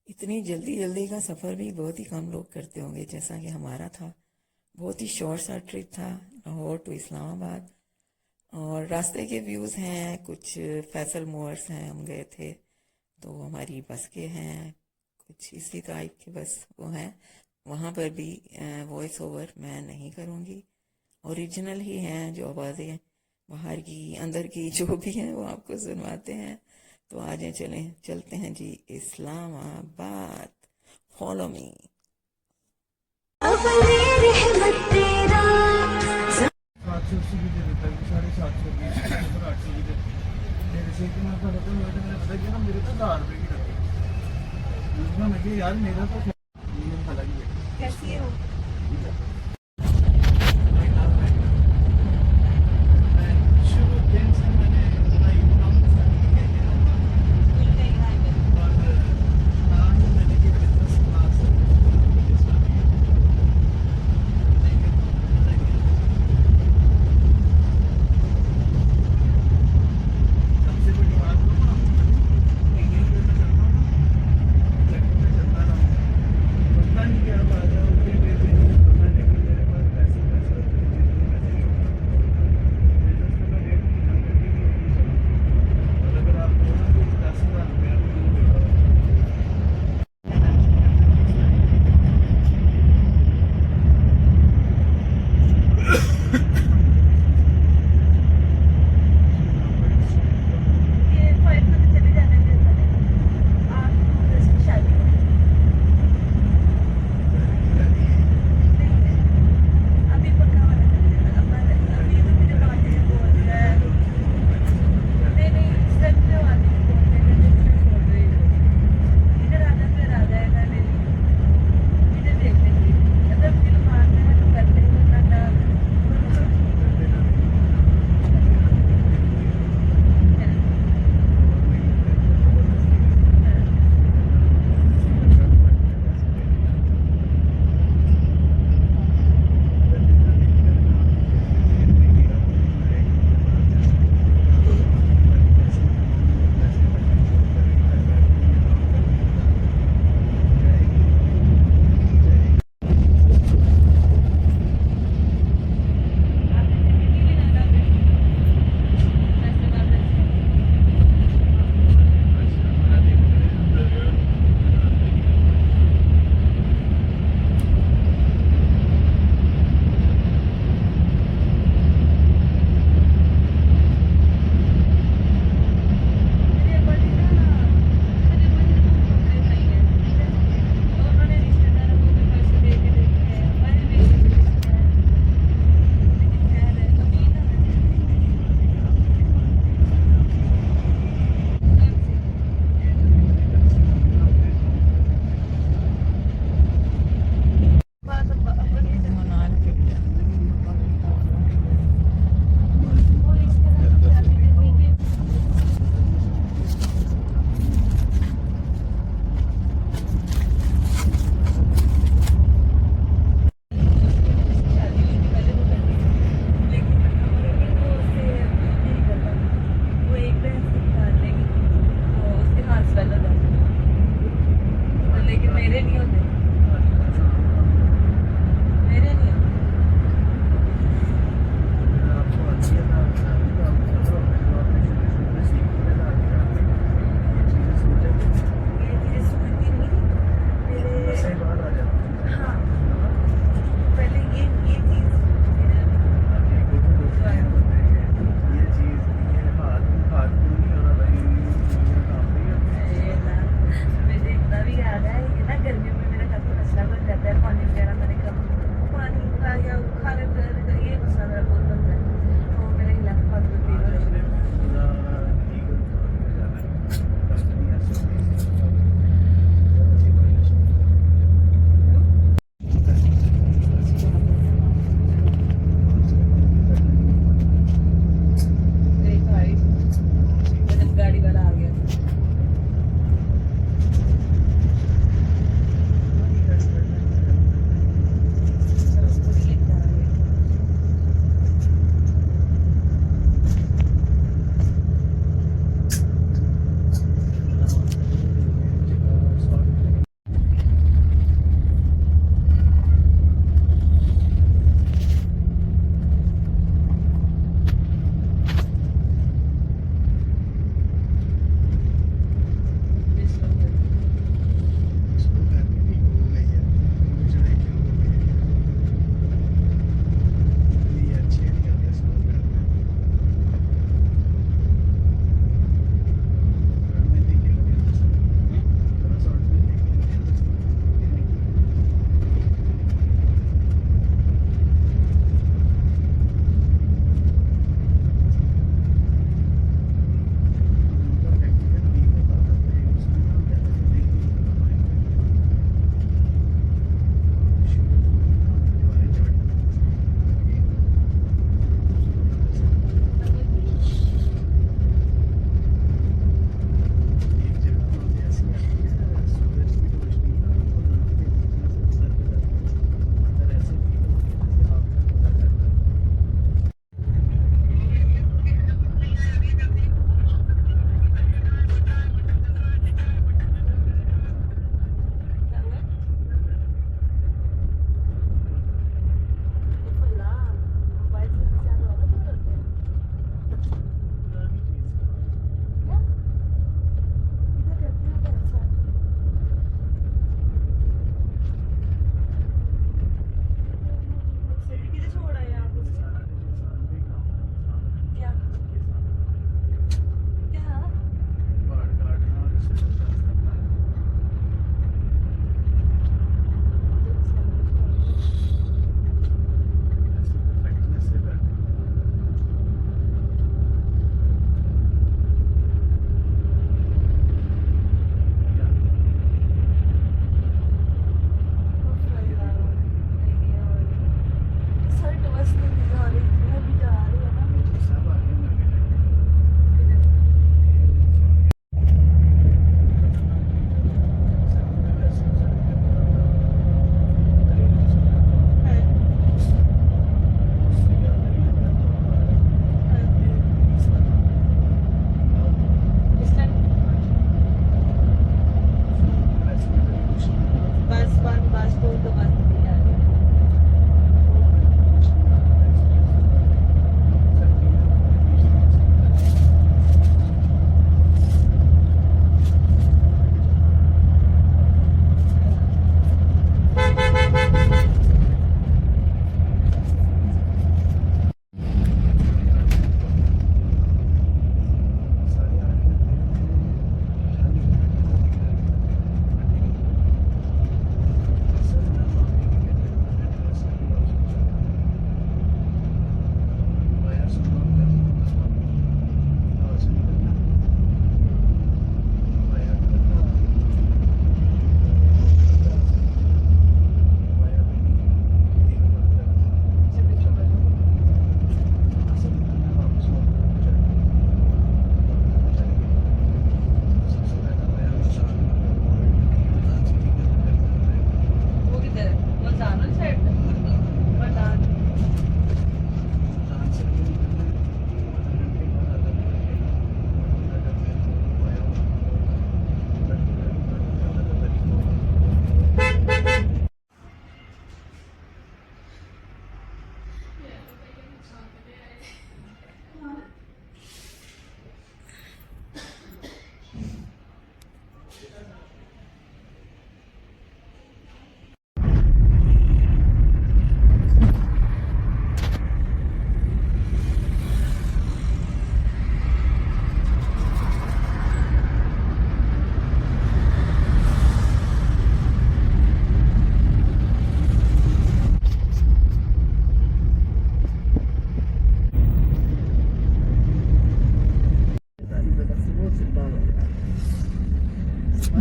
इतनी जल्दी जल्दी का सफ़र भी बहुत ही कम लोग करते होंगे जैसा कि हमारा था। बहुत ही शॉर्ट सा ट्रिप था, लाहौर टू इस्लामाबाद। और रास्ते के व्यूज़ हैं, कुछ फैसल मोअर्स हैं, हम गए थे तो हमारी बस के हैं, कुछ इसी टाइप के बस वो हैं। वहाँ पर भी वॉइस ओवर मैं नहीं करूँगी, ओरिजिनल ही हैं जो आवाज़ें बाहर की अंदर की जो भी हैं वो आपको सुनवाते हैं। तो आ जाए, चलते हैं जी इस्लामाबाद। Follow me. सात सौ अस्सी की दे देता है, 750 की 800 की देती है। मेरे से कि मैं पता मैंने पता किया ना, मेरे तो 1000 रुपये की रखी। दूसरा मैं कि यार मेरा तो ये अलग ही है। कैसी है वो? शुरू दिन से मैंने उतना ही काम किया है और ना ही मैंने कि बिजनेस क्लास सबसे बड़ी बात तो ना, इंग्लिश में चलता हूँ ना, लड़कों में चलता रहा हूँ।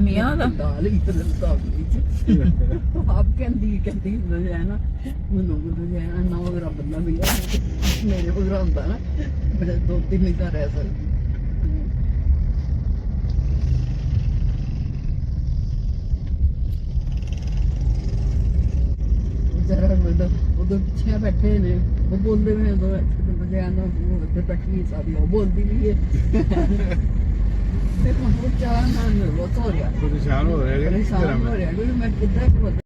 ਮੀਆਂ ਦਾ ਦਾਲ ਹੀ ਬਦਲਦਾ ਆਪ ਕਹਿੰਦੀ ਲੁਧਿਆਣਾ ਮੈਨੂੰ ਲੁਧਿਆਣਾ ਨਾ ਵਗਰਾ ਬੰਦਾ ਮਿਲਿਆ ਮੇਰੇ ਵਗਰਾ ਹੁੰਦਾ ਨਾ ਮੇਰੇ 2-3 ਨਹੀਂ ਤਾਂ ਰਹਿ ਸਕਦੀ ਜਰਾ ਉਧਰ ਪਿੱਛੇ ਬੈਠੇ ਨੇ ਉਹ ਬੋਲਦੇ ਨੇ ਉਧਰ ਲੁਧਿਆਣਾ ਉੱਤੇ ਬੈਠੀ ਸਾਡੀ ਉਹ ਬੋਲਦੀ ਵੀ ਹੈ ਤੇ ਹੁਣ ਚਾਹ ਨਾਲ ਉਹ ਤੋਰਿਆ ਪਰੇਸ਼ਾਨ ਹੋ ਰਿਹਾ ਪਰੇਸ਼ਾਨ ਹੋ ਰਿਹਾ ਮੈਂ ਕਿੱਦਾਂ